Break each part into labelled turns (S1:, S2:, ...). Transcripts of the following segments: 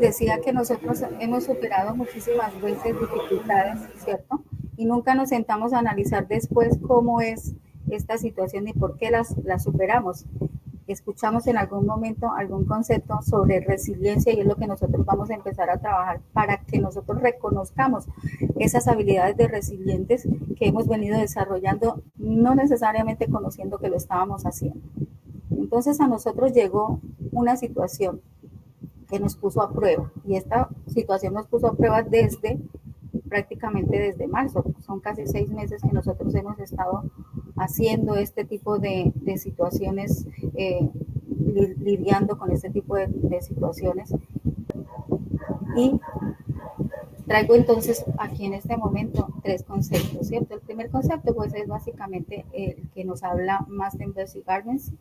S1: decía que nosotros hemos superado muchísimas veces dificultades, ¿cierto? Y nunca nos sentamos a analizar después cómo es esta situación y por qué las superamos. Escuchamos en algún momento algún concepto sobre resiliencia y es lo que nosotros vamos a empezar a trabajar para que nosotros reconozcamos esas habilidades de resilientes que hemos venido desarrollando, no necesariamente conociendo que lo estábamos haciendo. Entonces a nosotros llegó una situación que nos puso a prueba y esta situación nos puso a prueba prácticamente desde marzo. Son casi 6 meses que nosotros hemos estado haciendo este tipo de situaciones, lidiando con este tipo de situaciones. Y traigo entonces aquí en este momento 3 conceptos, ¿cierto? El primer concepto pues es básicamente el que nos habla Mastenberg y Gardens,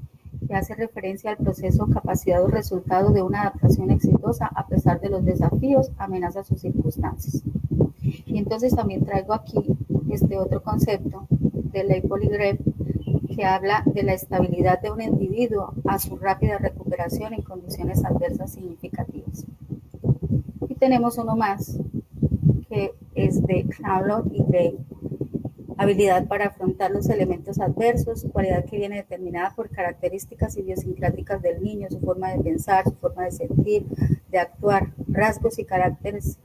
S1: que hace referencia al proceso, capacidad o resultado de una adaptación exitosa a pesar de los desafíos, amenazas o circunstancias. Y entonces también traigo aquí este otro concepto de Leipold y Greb, que habla de la estabilidad de un individuo a su rápida recuperación en condiciones adversas significativas. Y tenemos uno más, que es de Knowlton y Gray, habilidad para afrontar los elementos adversos, cualidad que viene determinada por características idiosincráticas del niño, su forma de pensar, su forma de sentir, de actuar, rasgos y caracteres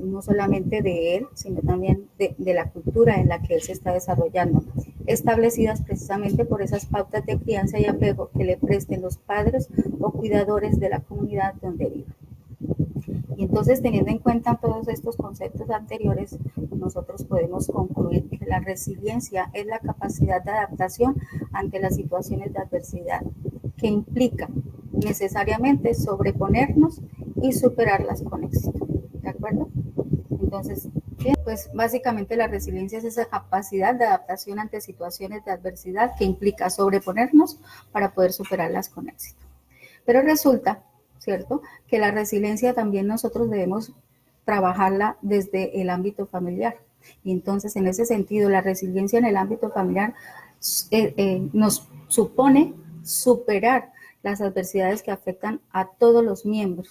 S1: no solamente de él, sino también de la cultura en la que él se está desarrollando, establecidas precisamente por esas pautas de crianza y apego que le presten los padres o cuidadores de la comunidad donde vive. Y entonces, teniendo en cuenta todos estos conceptos anteriores, nosotros podemos concluir que la resiliencia es la capacidad de adaptación ante las situaciones de adversidad, que implica necesariamente sobreponernos y superarlas con éxito. ¿De acuerdo? Entonces, bien, pues básicamente la resiliencia es esa capacidad de adaptación ante situaciones de adversidad que implica sobreponernos para poder superarlas con éxito. Pero resulta, ¿cierto?, que la resiliencia también nosotros debemos trabajarla desde el ámbito familiar. Y entonces, en ese sentido, la resiliencia en el ámbito familiar nos supone superar las adversidades que afectan a todos los miembros,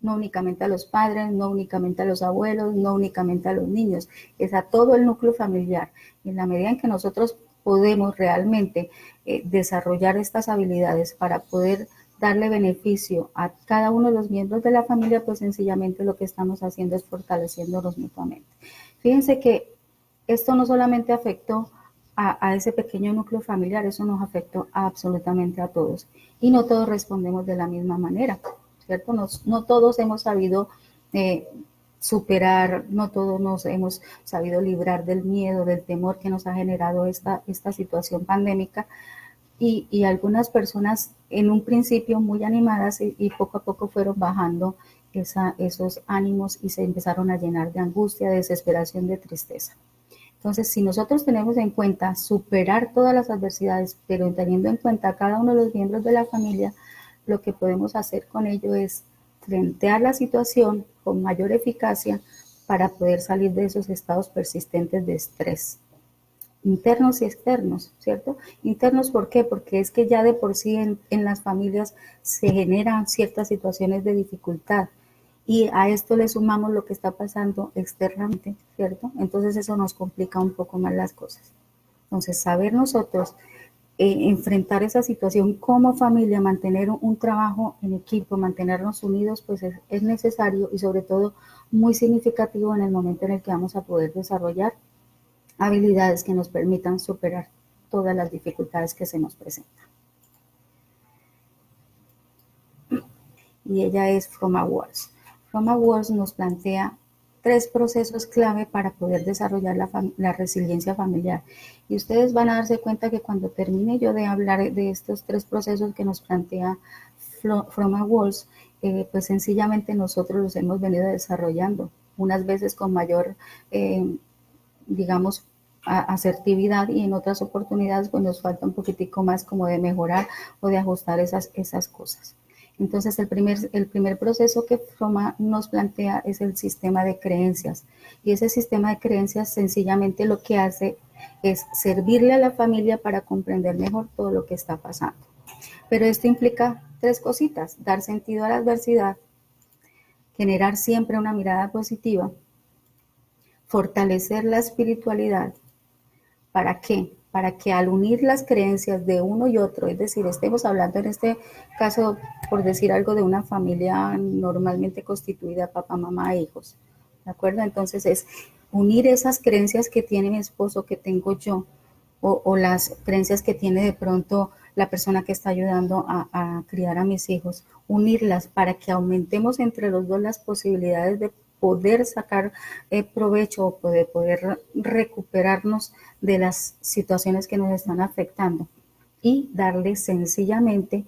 S1: no únicamente a los padres, no únicamente a los abuelos, no únicamente a los niños, es a todo el núcleo familiar. Y en la medida en que nosotros podemos realmente desarrollar estas habilidades para poder darle beneficio a cada uno de los miembros de la familia, pues sencillamente lo que estamos haciendo es fortaleciéndonos mutuamente. Fíjense que esto no solamente afectó a ese pequeño núcleo familiar, eso nos afectó absolutamente a todos. Y no todos respondemos de la misma manera, ¿cierto? No todos hemos sabido superar, no todos nos hemos sabido librar del miedo, del temor que nos ha generado esta situación pandémica. Y algunas personas en un principio muy animadas y poco a poco fueron bajando esos ánimos y se empezaron a llenar de angustia, de desesperación, de tristeza. Entonces, si nosotros tenemos en cuenta superar todas las adversidades, pero teniendo en cuenta a cada uno de los miembros de la familia, lo que podemos hacer con ello es frentear la situación con mayor eficacia para poder salir de esos estados persistentes de estrés, internos y externos, ¿cierto? Internos, ¿por qué? Porque es que ya de por sí en las familias se generan ciertas situaciones de dificultad y a esto le sumamos lo que está pasando externamente, ¿cierto? Entonces eso nos complica un poco más las cosas. Entonces, saber nosotros enfrentar esa situación como familia, mantener un trabajo en equipo, mantenernos unidos, pues es necesario y sobre todo muy significativo en el momento en el que vamos a poder desarrollar habilidades que nos permitan superar todas las dificultades que se nos presentan. Y ella es Froma Walls. Froma Walls nos plantea 3 procesos clave para poder desarrollar la resiliencia familiar. Y ustedes van a darse cuenta que cuando termine yo de hablar de estos 3 procesos que nos plantea Froma Walls, pues sencillamente nosotros los hemos venido desarrollando, unas veces con mayor, digamos, asertividad y en otras oportunidades pues nos falta un poquitico más como de mejorar o de ajustar esas cosas. Entonces el primer proceso que Froma nos plantea es el sistema de creencias y ese sistema de creencias sencillamente lo que hace es servirle a la familia para comprender mejor todo lo que está pasando. Pero esto implica 3 cositas: dar sentido a la adversidad, generar siempre una mirada positiva, fortalecer la espiritualidad. ¿Para qué? Para que al unir las creencias de uno y otro, es decir, estemos hablando en este caso, por decir algo, de una familia normalmente constituida, papá, mamá e hijos, ¿de acuerdo? Entonces es unir esas creencias que tiene mi esposo, que tengo yo, o las creencias que tiene de pronto la persona que está ayudando a criar a mis hijos, unirlas para que aumentemos entre los dos las posibilidades de poder sacar provecho o poder recuperarnos de las situaciones que nos están afectando y darle sencillamente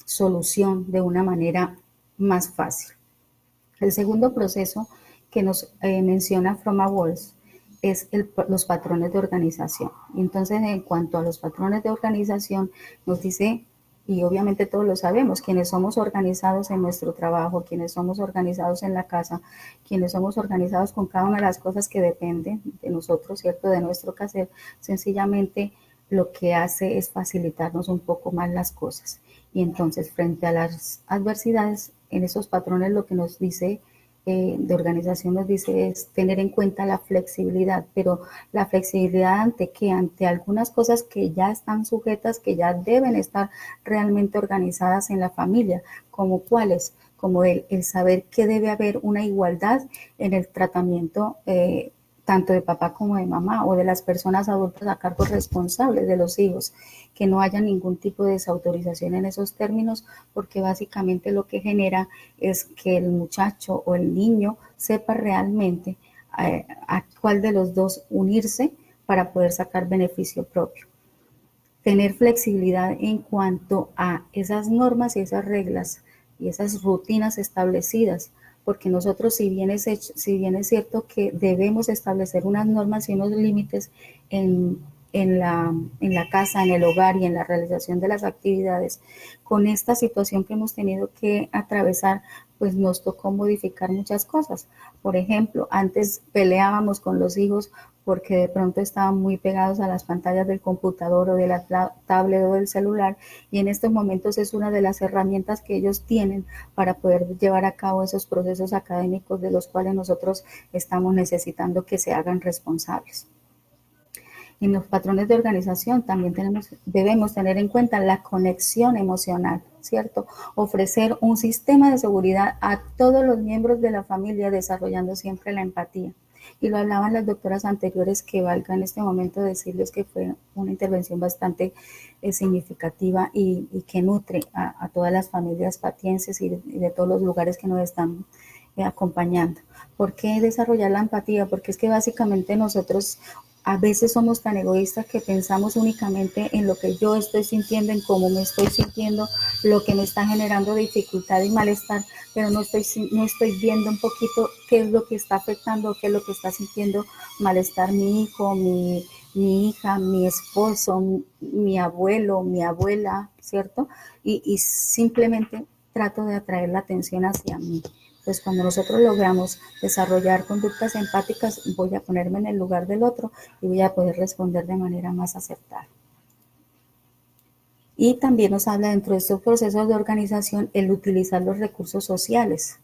S1: solución de una manera más fácil. El segundo proceso que nos menciona Froma Walls es los patrones de organización. Entonces, en cuanto a los patrones de organización, nos dice, y obviamente todos lo sabemos, quienes somos organizados en nuestro trabajo, quienes somos organizados en la casa, quienes somos organizados con cada una de las cosas que dependen de nosotros, ¿cierto? De nuestro quehacer, sencillamente lo que hace es facilitarnos un poco más las cosas. Y entonces, frente a las adversidades, en esos patrones lo que nos dice de organización nos dice es tener en cuenta la flexibilidad, pero la flexibilidad ante qué, ante algunas cosas que ya están sujetas, que ya deben estar realmente organizadas en la familia, como cuáles, como el saber que debe haber una igualdad en el tratamiento tanto de papá como de mamá o de las personas adultas a cargo responsables de los hijos, que no haya ningún tipo de desautorización en esos términos, porque básicamente lo que genera es que el muchacho o el niño sepa realmente a cuál de los dos unirse para poder sacar beneficio propio. Tener flexibilidad en cuanto a esas normas y esas reglas y esas rutinas establecidas, porque nosotros si bien es cierto que debemos establecer unas normas y unos límites en, en la casa, en el hogar y en la realización de las actividades, con esta situación que hemos tenido que atravesar, pues nos tocó modificar muchas cosas. Por ejemplo, antes peleábamos con los hijos porque de pronto estaban muy pegados a las pantallas del computador o de la tablet o del celular, y en estos momentos es una de las herramientas que ellos tienen para poder llevar a cabo esos procesos académicos de los cuales nosotros estamos necesitando que se hagan responsables. En los patrones de organización también debemos tener en cuenta la conexión emocional, ¿cierto? Ofrecer un sistema de seguridad a todos los miembros de la familia, desarrollando siempre la empatía. Y lo hablaban las doctoras anteriores, que valga en este momento decirles que fue una intervención bastante significativa y que nutre a todas las familias patienses y de todos los lugares que nos están acompañando. ¿Por qué desarrollar la empatía? Porque es que básicamente nosotros a veces somos tan egoístas que pensamos únicamente en lo que yo estoy sintiendo, en cómo me estoy sintiendo, lo que me está generando dificultad y malestar, pero no estoy viendo un poquito qué es lo que está afectando, qué es lo que está sintiendo malestar mi hijo, mi hija, mi esposo, mi abuelo, mi abuela, ¿cierto? Y simplemente trato de atraer la atención hacia mí. Pues cuando nosotros logramos desarrollar conductas empáticas, voy a ponerme en el lugar del otro y voy a poder responder de manera más acertada. Y también nos habla dentro de estos procesos de organización el utilizar los recursos sociales,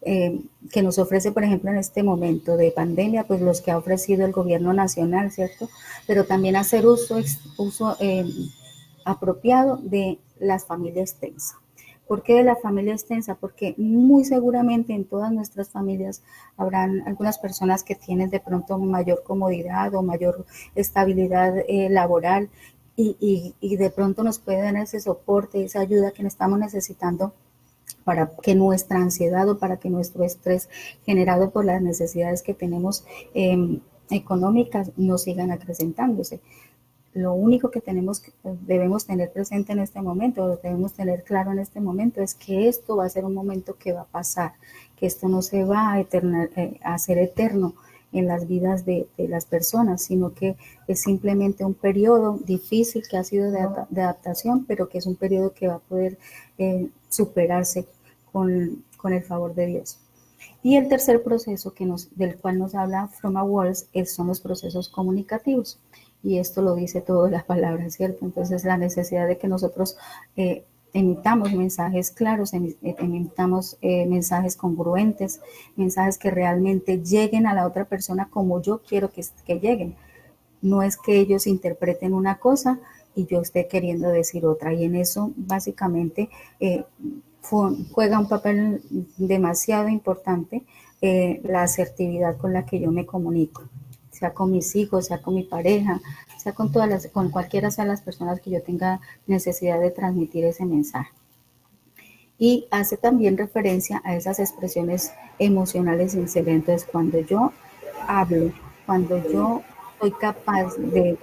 S1: que nos ofrece, por ejemplo, en este momento de pandemia, pues los que ha ofrecido el gobierno nacional, ¿cierto? Pero también hacer uso apropiado de las familias extensas. ¿Por qué de la familia extensa? Porque muy seguramente en todas nuestras familias habrán algunas personas que tienen de pronto mayor comodidad o mayor estabilidad laboral y de pronto nos puede dar ese soporte, esa ayuda que estamos necesitando para que nuestra ansiedad o para que nuestro estrés generado por las necesidades que tenemos económicas no sigan acrecentándose. Lo único que debemos tener presente en este momento, o debemos tener claro en este momento, es que esto va a ser un momento que va a pasar, que esto no se va a hacer eterno en las vidas de las personas, sino que es simplemente un periodo difícil que ha sido de adaptación, pero que es un periodo que va a poder superarse con el favor de Dios. Y el tercer proceso del cual nos habla Froma Walls son los procesos comunicativos. Y esto lo dice todas las palabras, ¿cierto? Entonces la necesidad de que nosotros emitamos mensajes claros, emitamos mensajes congruentes, mensajes que realmente lleguen a la otra persona como yo quiero que lleguen. No es que ellos interpreten una cosa y yo esté queriendo decir otra. Y en eso básicamente juega un papel demasiado importante la asertividad con la que yo me comunico, sea con mis hijos, sea con mi pareja, sea con cualquiera sea las personas que yo tenga necesidad de transmitir ese mensaje. Y hace también referencia a esas expresiones emocionales sinceras. Entonces, cuando yo hablo, cuando yo soy capaz de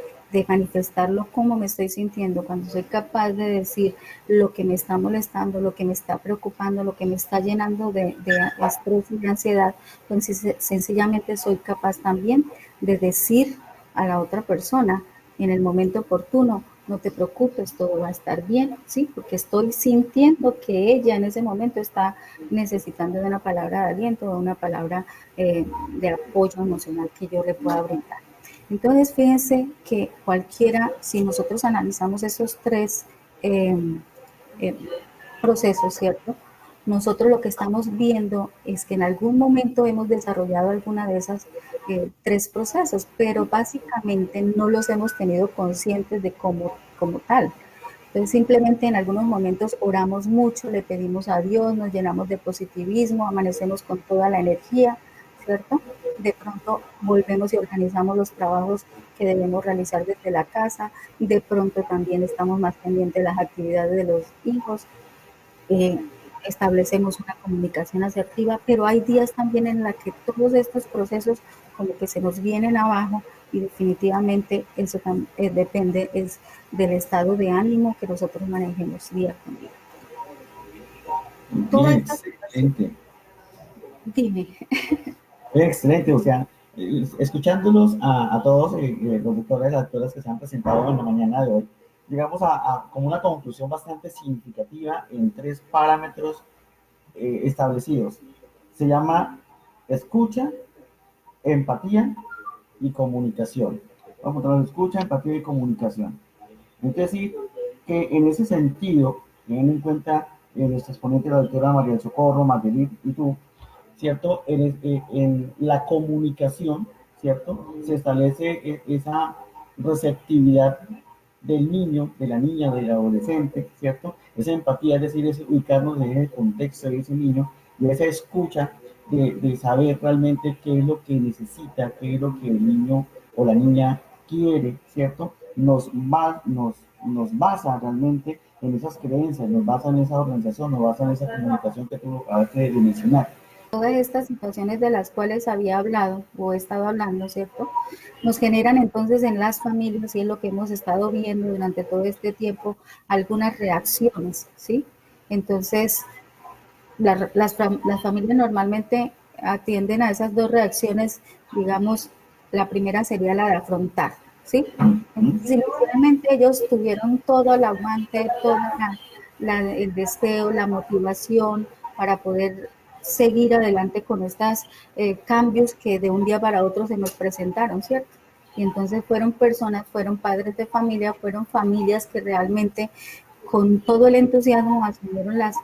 S1: manifestarlo como me estoy sintiendo, cuando soy capaz de decir lo que me está molestando, lo que me está preocupando, lo que me está llenando de estrés y de ansiedad, pues sencillamente soy capaz también de decir a la otra persona en el momento oportuno, no te preocupes, todo va a estar bien, ¿sí? Porque estoy sintiendo que ella en ese momento está necesitando de una palabra de aliento, de una palabra de apoyo emocional que yo le pueda brindar. Entonces, fíjense que cualquiera, si nosotros analizamos esos tres eh, eh, procesos, ¿cierto? Nosotros lo que estamos viendo es que en algún momento hemos desarrollado alguna de esas tres procesos, pero básicamente no los hemos tenido conscientes de como tal. Entonces simplemente en algunos momentos oramos mucho, le pedimos a Dios, nos llenamos de positivismo, amanecemos con toda la energía, ¿cierto? De pronto volvemos y organizamos los trabajos que debemos realizar desde la casa, de pronto también estamos más pendientes de las actividades de los hijos, eh, establecemos una comunicación asertiva, pero hay días también en la que todos estos procesos como que se nos vienen abajo y definitivamente eso depende es del estado de ánimo que nosotros manejemos día con día. Toda esta situación,
S2: Excelente,
S1: dime.
S2: excelente, o sea, escuchándolos a todos los doctores y doctoras que se han presentado en la mañana de hoy, llegamos como una conclusión bastante significativa en tres parámetros establecidos. Se llama escucha, empatía y comunicación. Vamos a tener escucha, empatía y comunicación. Es decir, que en ese sentido, teniendo en cuenta nuestra exponente, la doctora María del Socorro, Marguerite y tú, ¿cierto? En la comunicación, ¿cierto? Se establece esa receptividad del niño, de la niña, del adolescente, ¿cierto? Esa empatía, es decir, es ubicarnos en el contexto de ese niño y esa escucha de saber realmente qué es lo que necesita, qué es lo que el niño o la niña quiere, ¿cierto? Nos basa realmente en esas creencias, nos basa en esa organización, nos basa en esa comunicación que tú acabas de mencionar.
S1: Todas estas situaciones de las cuales había hablado o he estado hablando, ¿cierto? Nos generan entonces en las familias, y es lo que hemos estado viendo durante todo este tiempo, algunas reacciones, ¿sí? Entonces, las familias normalmente atienden a esas dos reacciones, digamos, la primera sería la de afrontar, ¿sí? Entonces, inicialmente ellos tuvieron todo el aguante, todo el deseo, la motivación para poder seguir adelante con estos cambios que de un día para otro se nos presentaron, ¿cierto? Y entonces fueron personas, fueron padres de familia, fueron familias que realmente con todo el entusiasmo asumieron las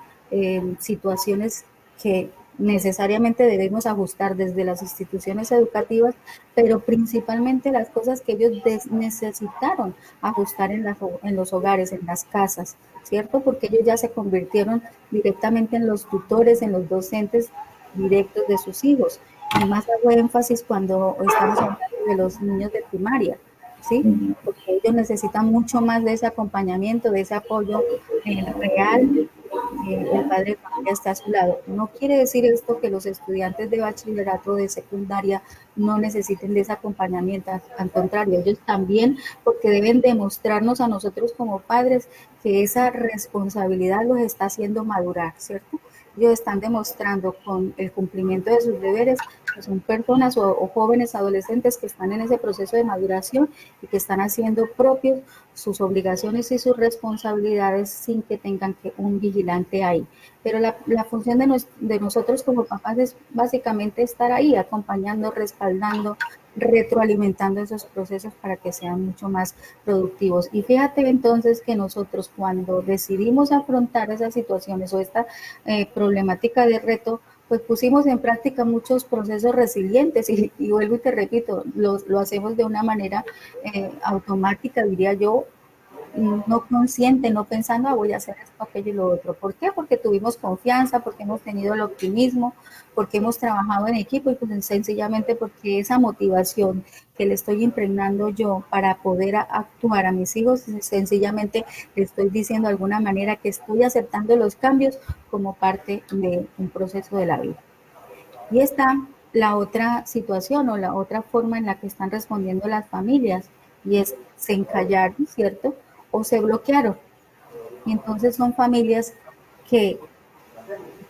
S1: situaciones que necesariamente debemos ajustar desde las instituciones educativas, pero principalmente las cosas que ellos necesitaron ajustar en los hogares, en las casas, ¿cierto? Porque ellos ya se convirtieron directamente en los tutores, en los docentes directos de sus hijos. Y más hago énfasis cuando estamos hablando de los niños de primaria, ¿sí? Porque ellos necesitan mucho más de ese acompañamiento, de ese apoyo real, el padre de familia está a su lado. No quiere decir esto que los estudiantes de bachillerato, de secundaria, no necesiten de ese acompañamiento. Al contrario, ellos también, porque deben demostrarnos a nosotros como padres que esa responsabilidad los está haciendo madurar, ¿cierto? Ellos están demostrando con el cumplimiento de sus deberes que son personas o jóvenes adolescentes que están en ese proceso de maduración y que están haciendo propios sus obligaciones y sus responsabilidades sin que tengan que un vigilante ahí. Pero la función de nosotros como papás es básicamente estar ahí, acompañando, respaldando, retroalimentando esos procesos para que sean mucho más productivos. Y fíjate entonces que nosotros cuando decidimos afrontar esas situaciones o esta problemática de reto, pues pusimos en práctica muchos procesos resilientes y vuelvo y te repito, lo hacemos de una manera automática, diría yo, no consciente, no pensando, voy a hacer esto, aquello y lo otro. ¿Por qué? Porque tuvimos confianza, porque hemos tenido el optimismo, porque hemos trabajado en equipo y pues sencillamente porque esa motivación que le estoy impregnando yo para poder actuar a mis hijos, sencillamente le estoy diciendo de alguna manera que estoy aceptando los cambios como parte de un proceso de la vida. Y está la otra situación o la otra forma en la que están respondiendo las familias y es se encallaron, ¿cierto? O se bloquearon. Y entonces son familias que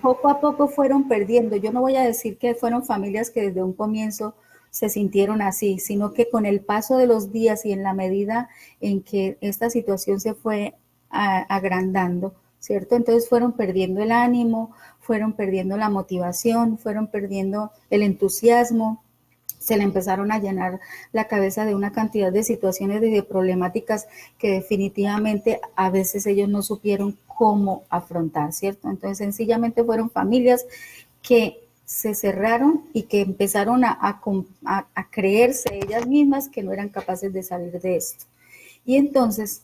S1: poco a poco fueron perdiendo. Yo no voy a decir que fueron familias que desde un comienzo se sintieron así, sino que con el paso de los días y en la medida en que esta situación se fue agrandando, ¿cierto? Entonces fueron perdiendo el ánimo, fueron perdiendo la motivación, fueron perdiendo el entusiasmo, se le empezaron a llenar la cabeza de una cantidad de situaciones y de problemáticas que definitivamente a veces ellos no supieron cómo afrontar, ¿cierto? Entonces sencillamente fueron familias que se cerraron y que empezaron a creerse ellas mismas que no eran capaces de salir de esto. Y entonces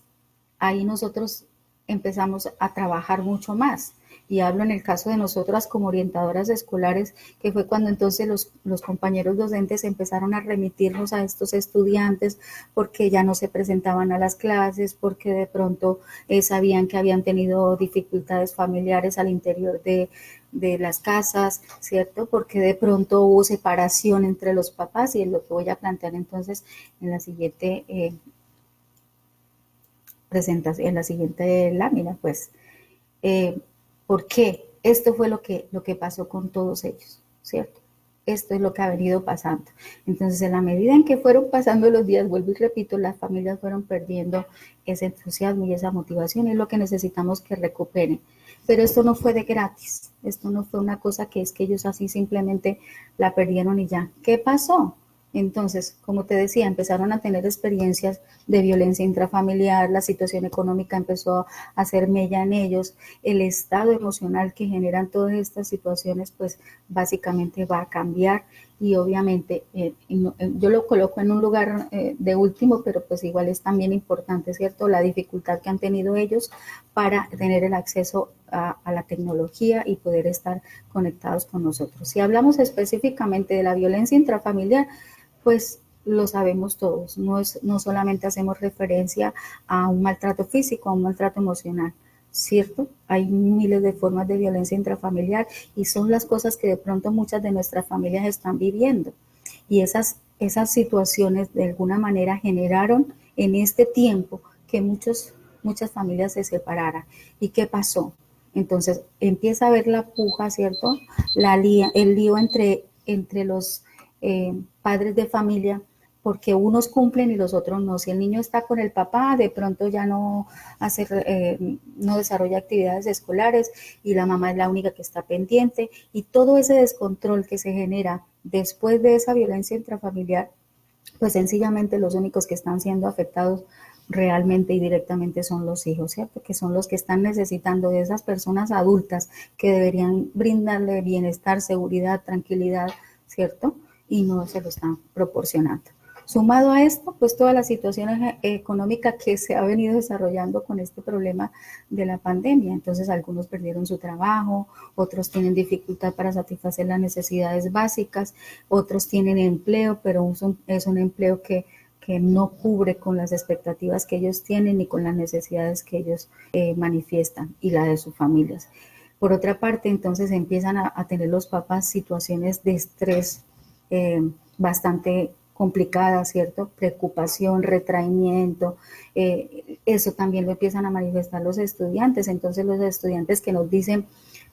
S1: ahí nosotros empezamos a trabajar mucho más. Y hablo en el caso de nosotras como orientadoras escolares, que fue cuando entonces los compañeros docentes empezaron a remitirnos a estos estudiantes porque ya no se presentaban a las clases, porque de pronto sabían que habían tenido dificultades familiares al interior de las casas, ¿cierto? Porque de pronto hubo separación entre los papás y es lo que voy a plantear entonces en la siguiente presentación, en la siguiente lámina, pues, eh, ¿por qué? Esto fue lo que pasó con todos ellos, ¿cierto? Esto es lo que ha venido pasando. Entonces, en la medida en que fueron pasando los días, vuelvo y repito, las familias fueron perdiendo ese entusiasmo y esa motivación, es lo que necesitamos que recuperen. Pero esto no fue de gratis, esto no fue una cosa que es que ellos así simplemente la perdieron y ya. ¿Qué pasó? Entonces, como te decía, empezaron a tener experiencias de violencia intrafamiliar, la situación económica empezó a hacer mella en ellos, el estado emocional que generan todas estas situaciones, pues básicamente va a cambiar y obviamente yo lo coloco en un lugar de último, pero pues igual es también importante, ¿cierto? La dificultad que han tenido ellos para tener el acceso a la tecnología y poder estar conectados con nosotros. Si hablamos específicamente de la violencia intrafamiliar, pues lo sabemos todos, no solamente hacemos referencia a un maltrato físico, a un maltrato emocional, ¿cierto? Hay miles de formas de violencia intrafamiliar y son las cosas que de pronto muchas de nuestras familias están viviendo. Y esas situaciones de alguna manera generaron en este tiempo que muchas familias se separaran. ¿Y qué pasó? Entonces empieza a haber la puja, ¿cierto? El lío entre los padres de familia, porque unos cumplen y los otros no. Si el niño está con el papá, de pronto ya no desarrolla actividades escolares y la mamá es la única que está pendiente. Y todo ese descontrol que se genera después de esa violencia intrafamiliar, pues sencillamente los únicos que están siendo afectados realmente y directamente son los hijos, ¿cierto? Que son los que están necesitando de esas personas adultas que deberían brindarle bienestar, seguridad, tranquilidad, ¿cierto? Y no se lo están proporcionando. Sumado a esto, pues toda la situación económica que se ha venido desarrollando con este problema de la pandemia. Entonces, algunos perdieron su trabajo, otros tienen dificultad para satisfacer las necesidades básicas, otros tienen empleo, pero es un empleo que no cubre con las expectativas que ellos tienen ni con las necesidades que ellos manifiestan y la de sus familias. Por otra parte, entonces empiezan a tener los papás situaciones de estrés bastante complicadas, ¿cierto? Preocupación, retraimiento, eso también lo empiezan a manifestar los estudiantes. Entonces los estudiantes que nos dicen,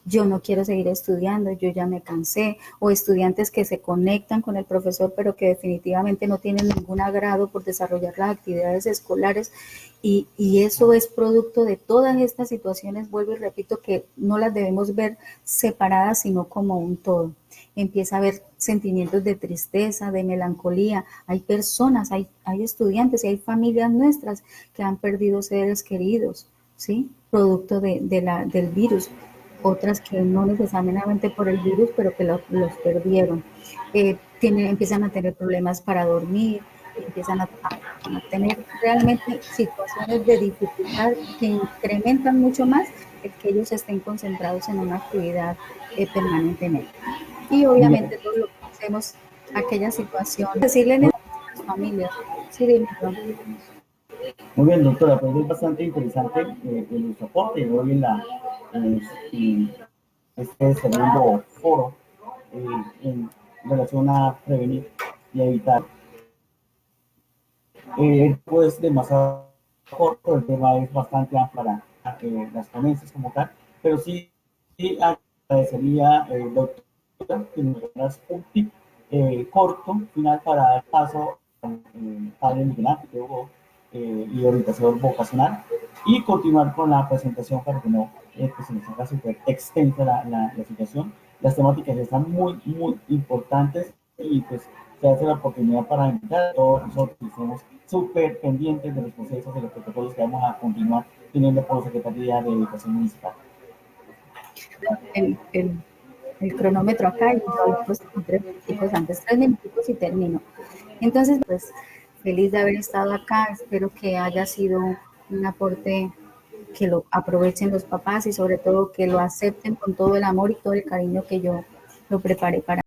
S1: yo no quiero seguir estudiando, yo ya me cansé, o estudiantes que se conectan con el profesor, pero que definitivamente no tienen ningún agrado por desarrollar las actividades escolares, y eso es producto de todas estas situaciones, vuelvo y repito, que no las debemos ver separadas, sino como un todo. empieza a haber sentimientos de tristeza, de melancolía. Hay personas, hay estudiantes y hay familias nuestras que han perdido seres queridos, ¿sí? Producto del virus. Otras que no necesariamente por el virus, pero que los perdieron. Empiezan a tener problemas para dormir, empiezan a tener realmente situaciones de dificultad que incrementan mucho más el que ellos estén concentrados en una actividad permanentemente. Y obviamente todo lo que hacemos, aquella situación, decirle a las familias, sí, dime, Ron.
S2: Muy bien, doctora, pues es bastante interesante el soporte de hoy en este segundo foro en relación a prevenir y evitar. Pues demasiado corto, el tema es bastante amplio para las ponencias como tal, pero sí agradecería, doctora, que nos dieras un tip corto, final, para dar paso al padre Miguel Ángel y orientación vocacional y continuar con la presentación para que no pues se nos haga súper extensa la situación. Las temáticas están muy importantes y pues se hace la oportunidad para invitar a todos nosotros que estemos súper pendientes de los procesos, de los protocolos que vamos a continuar teniendo por la Secretaría de Educación Municipal.
S1: El, el, el cronómetro acá y hoy pues con 3 minutos antes, 3 minutos y termino. Entonces, pues feliz de haber estado acá, espero que haya sido un aporte que lo aprovechen los papás y sobre todo que lo acepten con todo el amor y todo el cariño que yo lo preparé para